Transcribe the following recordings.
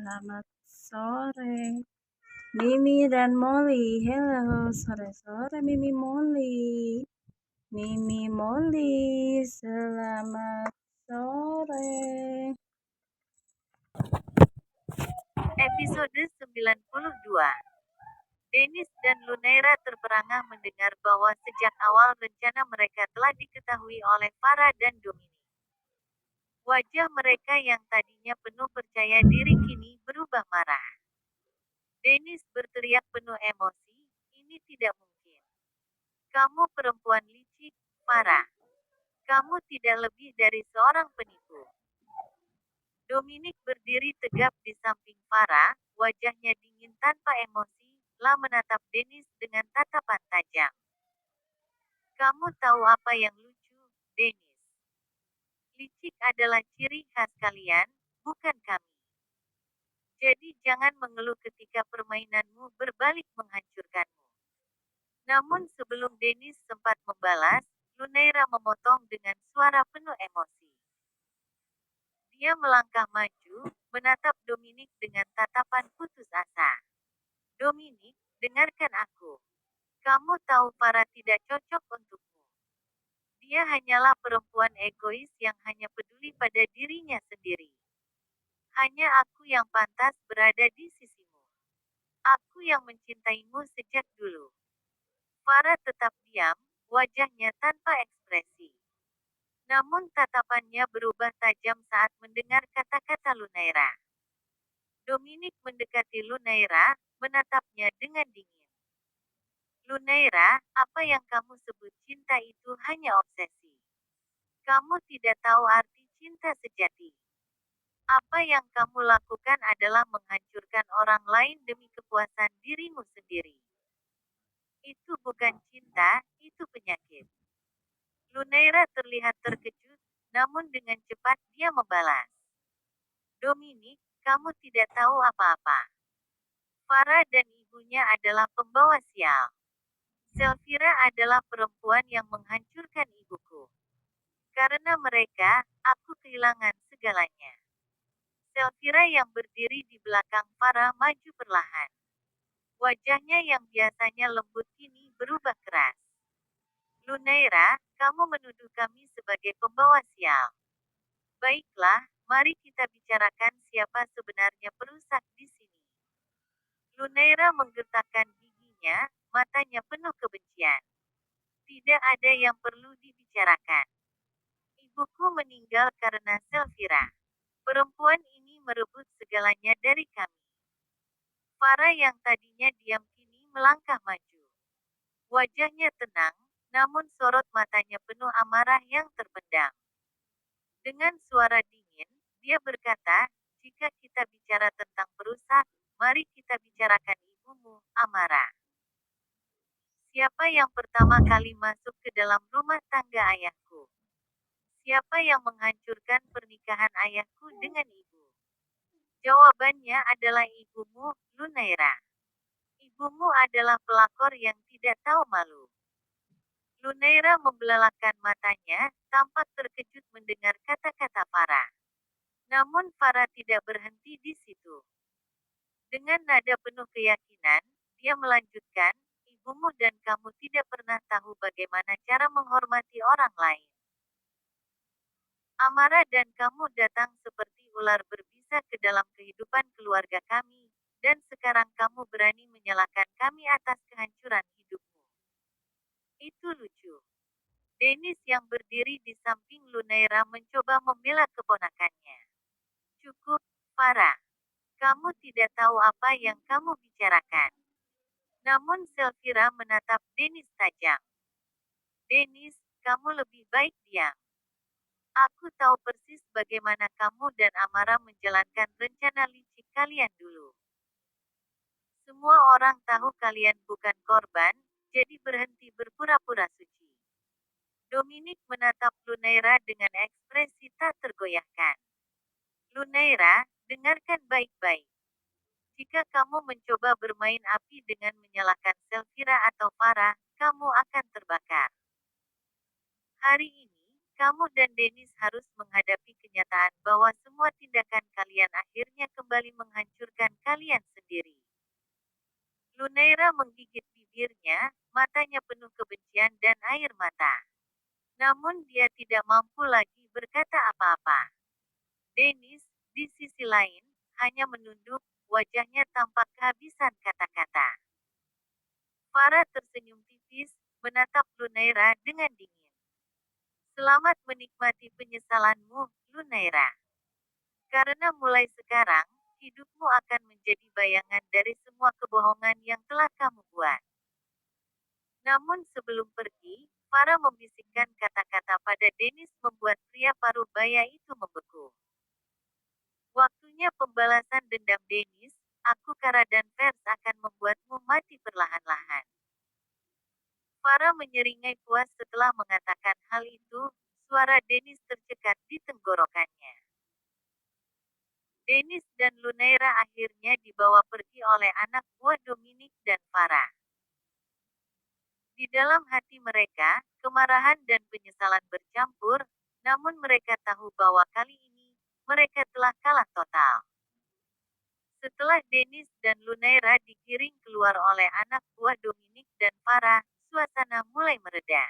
selamat sore. Mimi dan Molly, hello, sore-sore Mimi Molly. Mimi Molly, selamat sore. Episode 92. Dennis dan Lunaira terperangah mendengar bahwa sejak awal rencana mereka telah diketahui oleh Farah dan Dominic. Wajah mereka yang tadinya penuh percaya diri kini berubah marah. Dennis berteriak penuh emosi, "Ini tidak mungkin. Kamu perempuan licik, Farah. Kamu tidak lebih dari seorang penipu." Dominic berdiri tegap di samping Farah, wajahnya dingin tanpa emosi, lah menatap Dennis dengan tatapan tajam. "Kamu tahu apa yang lucu, Dennis? Licik adalah ciri khas kalian, bukan kami. Jadi jangan mengeluh ketika permainanmu berbalik menghancurkanmu." Namun sebelum Dennis sempat membalas, Lunaira memotong dengan suara penuh emosi. Dia melangkah maju, menatap Dominic dengan tatapan putus asa. "Dominic, dengarkan aku. Kamu tahu Farah tidak cocok untukmu. Dia hanyalah perempuan egois yang hanya peduli pada dirinya sendiri. Hanya aku yang pantas berada di sisimu. Aku yang mencintaimu sejak dulu." Farah tetap diam, wajahnya tanpa ekspresi. Namun tatapannya berubah tajam saat mendengar kata-kata Lunaira. Dominic mendekati Lunaira, menatapnya dengan dingin. "Lunaira, apa yang kamu sebut cinta itu hanya obsesi. Kamu tidak tahu arti cinta sejati. Apa yang kamu lakukan adalah menghancurkan orang lain demi kepuasan dirimu sendiri. Itu bukan cinta, itu penyakit." Lunaira terlihat terkejut, namun dengan cepat dia membalas. "Dominic, kamu tidak tahu apa-apa. Farah dan ibunya adalah pembawa sial. Selfira adalah perempuan yang menghancurkan ibuku. Karena mereka, aku kehilangan segalanya." Selfira yang berdiri di belakang Farah maju perlahan. Wajahnya yang biasanya lembut kini berubah keras. "Lunaira, kamu menuduh kami sebagai pembawa sial. Baiklah, mari kita bicarakan siapa sebenarnya perusak di sini." Lunaira menggertakkan giginya, matanya penuh kebencian. "Tidak ada yang perlu dibicarakan. Ibuku meninggal karena Selfira. Perempuan ini merebut segalanya dari kami." Farah yang tadinya diam kini melangkah maju. Wajahnya tenang, namun sorot matanya penuh amarah yang terpendam. Dengan suara dingin, dia berkata, "Jika kita bicara tentang perusak, mari kita bicarakan ibumu, Amara. Siapa yang pertama kali masuk ke dalam rumah tangga ayahku? Siapa yang menghancurkan pernikahan ayahku dengan ibu? Jawabannya adalah ibumu, Lunaira. Ibumu adalah pelakor yang tidak tahu malu." Lunaira membelalakan matanya, tampak terkejut mendengar kata-kata Farah. Namun Farah tidak berhenti di situ. Dengan nada penuh keyakinan, dia melanjutkan, "Ibumu dan kamu tidak pernah tahu bagaimana cara menghormati orang lain. Amara dan kamu datang seperti ular berbisa ke dalam kehidupan keluarga kami, dan sekarang kamu berani menyalahkan kami atas kehancuran hidupmu. Itu lucu." Dennis yang berdiri di samping Lunaira mencoba membela keponakannya. "Cukup, Farah. Kamu tidak tahu apa yang kamu bicarakan." Namun Selfira menatap Dennis tajam. "Dennis, kamu lebih baik diam. Aku tahu persis bagaimana kamu dan Amara menjalankan rencana licik kalian dulu. Semua orang tahu kalian bukan korban, jadi berhenti berpura-pura suci." Dominic menatap Lunaira dengan ekspresi tak tergoyahkan. "Lunaira, dengarkan baik-baik. Jika kamu mencoba bermain api dengan menyalahkan Selfira atau Farah, kamu akan terbakar. Hari ini, Kamu dan Dennis harus menghadapi kenyataan bahwa semua tindakan kalian akhirnya kembali menghancurkan kalian sendiri. Lunaira menggigit bibirnya, matanya penuh kebencian dan air mata. Namun dia tidak mampu lagi berkata apa-apa. Dennis, di sisi lain, hanya menunduk, wajahnya tampak kehabisan kata-kata. Farah tersenyum tipis, menatap Lunaira dengan dingin. Selamat menikmati penyesalanmu, Lunaira. Karena mulai sekarang, hidupmu akan menjadi bayangan dari semua kebohongan yang telah kamu buat. Namun sebelum pergi, Farah membisikkan kata-kata pada Dennis membuat pria paruh baya itu membeku. Waktunya pembalasan dendam Dennis, aku Kara dan Vers akan membuatmu mati perlahan-lahan. Farah menyeringai puas setelah mengatakan hal itu, suara Dennis tercekat di tenggorokannya. Dennis dan Lunaira akhirnya dibawa pergi oleh anak buah Dominic dan Farah. Di dalam hati mereka, kemarahan dan penyesalan bercampur, namun mereka tahu bahwa kali ini, mereka telah kalah total. Setelah Dennis dan Lunaira digiring keluar oleh anak buah Dominic dan Farah, suasana mulai mereda.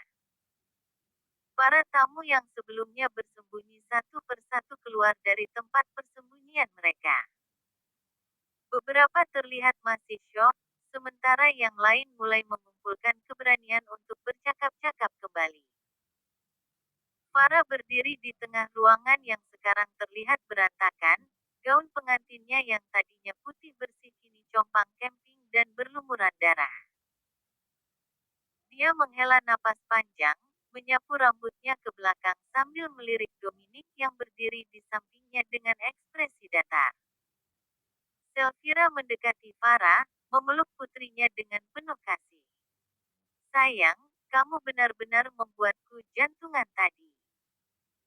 Para tamu yang sebelumnya bersembunyi satu persatu keluar dari tempat persembunyian mereka. Beberapa terlihat masih syok, sementara yang lain mulai mengumpulkan keberanian untuk bercakap-cakap kembali. Farah berdiri di tengah ruangan yang sekarang terlihat berantakan, gaun pengantinnya yang tadinya putih bersih kini compang camping dan berlumuran darah. Dia menghela napas panjang, menyapu rambutnya ke belakang sambil melirik Dominic yang berdiri di sampingnya dengan ekspresi datar. Selvira mendekati Farah, memeluk putrinya dengan penuh kasih. Sayang, kamu benar-benar membuatku jantungan tadi.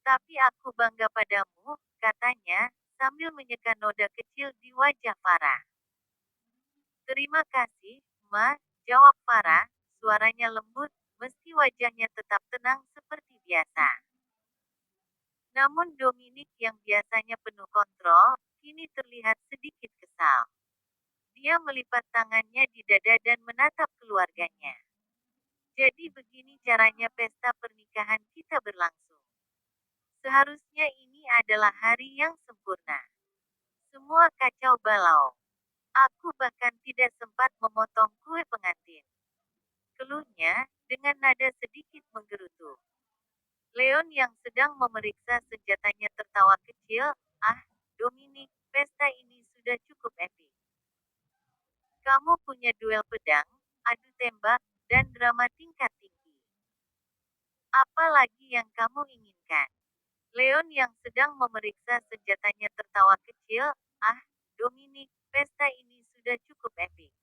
Tapi aku bangga padamu, katanya, sambil menyeka noda kecil di wajah Farah. Terima kasih, Ma, jawab Farah, suaranya lembut, meski wajahnya tetap tenang seperti biasa. Namun Dominic yang biasanya penuh kontrol, kini terlihat sedikit kesal. Dia melipat tangannya di dada dan menatap keluarganya. Jadi begini caranya pesta pernikahan kita berlangsung. Seharusnya ini adalah hari yang sempurna. Semua kacau balau. Aku bahkan tidak sempat memotong kue pengantin. Keluhnya, dengan nada sedikit menggerutu. Leon yang sedang memeriksa senjatanya tertawa kecil, ah, Dominic, pesta ini sudah cukup epik. Kamu punya duel pedang, adu tembak, dan drama tingkat tinggi. Apa lagi yang kamu inginkan? Leon yang sedang memeriksa senjatanya tertawa kecil, ah, Dominic, pesta ini sudah cukup epik.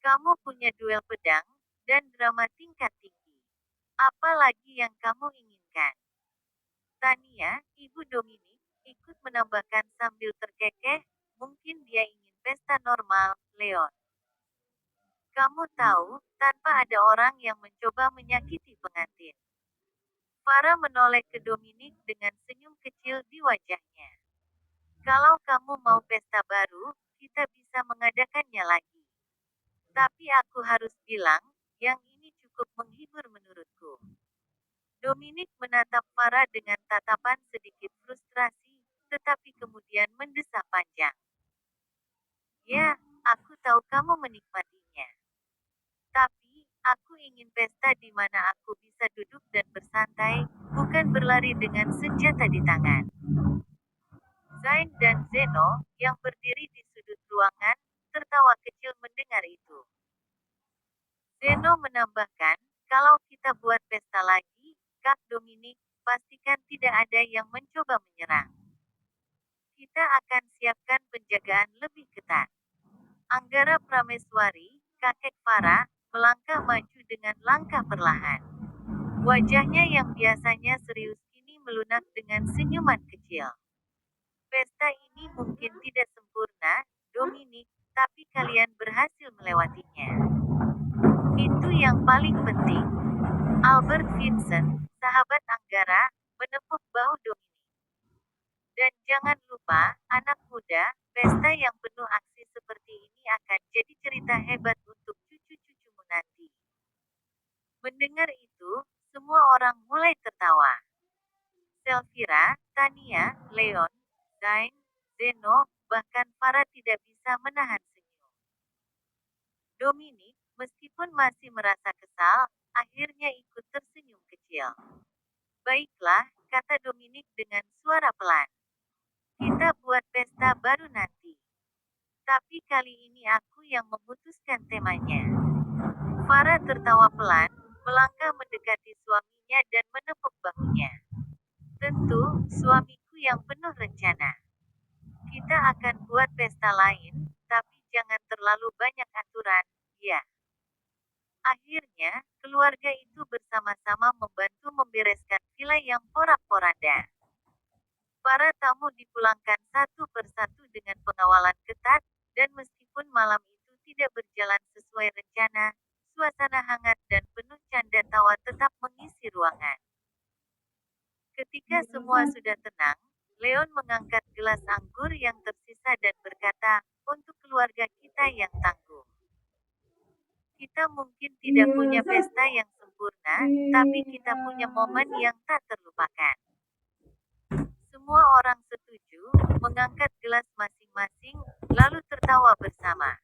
Kamu punya duel pedang, dan drama tingkat tinggi. Apa lagi yang kamu inginkan? Tania, ibu Dominic, ikut menambahkan sambil terkekeh, mungkin dia ingin pesta normal, Leon. Kamu tahu, tanpa ada orang yang mencoba menyakiti pengantin. Farah menoleh ke Dominic dengan senyum kecil di wajahnya. Kalau kamu mau pesta baru, kita bisa mengadakannya lagi. Tapi aku harus bilang, yang ini cukup menghibur menurutku. Dominic menatap Farah dengan tatapan sedikit frustrasi, tetapi kemudian mendesah panjang. Ya, aku tahu kamu menikmatinya. Tapi, aku ingin pesta di mana aku bisa duduk dan bersantai, bukan berlari dengan senjata di tangan. Zain dan Zeno, yang berdiri di sudut ruangan, tertawa kecil mendengar itu. Zeno menambahkan, kalau kita buat pesta lagi, Kak Dominic, pastikan tidak ada yang mencoba menyerang. Kita akan siapkan penjagaan lebih ketat. Anggara Prameswari, kakek Farah, melangkah maju dengan langkah perlahan. Wajahnya yang biasanya serius kini melunak dengan senyuman kecil. Pesta ini mungkin tidak sempurna, Dominic, tapi kalian berhasil melewatinya. Itu yang paling penting. Albert Vincent, sahabat Anggara, menepuk bahu Dominic. Dan jangan lupa, anak muda, pesta yang penuh aksi seperti ini akan jadi cerita hebat untuk cucu-cucumu nanti. Mendengar itu, semua orang mulai tertawa. Selvira, Tania, Leon, Zain, Zeno, bahkan Farah tidak bisa menahan senyum. Dominic, meskipun masih merasa kesal, akhirnya ikut tersenyum kecil. Baiklah, kata Dominic dengan suara pelan. Kita buat pesta baru nanti. Tapi kali ini aku yang memutuskan temanya. Farah tertawa pelan, melangkah mendekati suaminya dan menepuk bahunya. Tentu, suamiku yang penuh rencana. Kita akan buat pesta lain, tapi jangan terlalu banyak aturan, ya. Akhirnya, keluarga itu bersama-sama membantu membereskan villa yang porak-poranda. Para tamu dipulangkan satu persatu dengan pengawalan ketat, dan meskipun malam itu tidak berjalan sesuai rencana, suasana hangat dan penuh canda tawa tetap mengisi ruangan. Ketika semua sudah tenang, Leon mengangkat gelas anggur yang tersisa dan berkata, untuk keluarga kita yang tangguh. Kita mungkin tidak punya pesta yang sempurna, tapi kita punya momen yang tak terlupakan. Semua orang setuju, mengangkat gelas masing-masing, lalu tertawa bersama.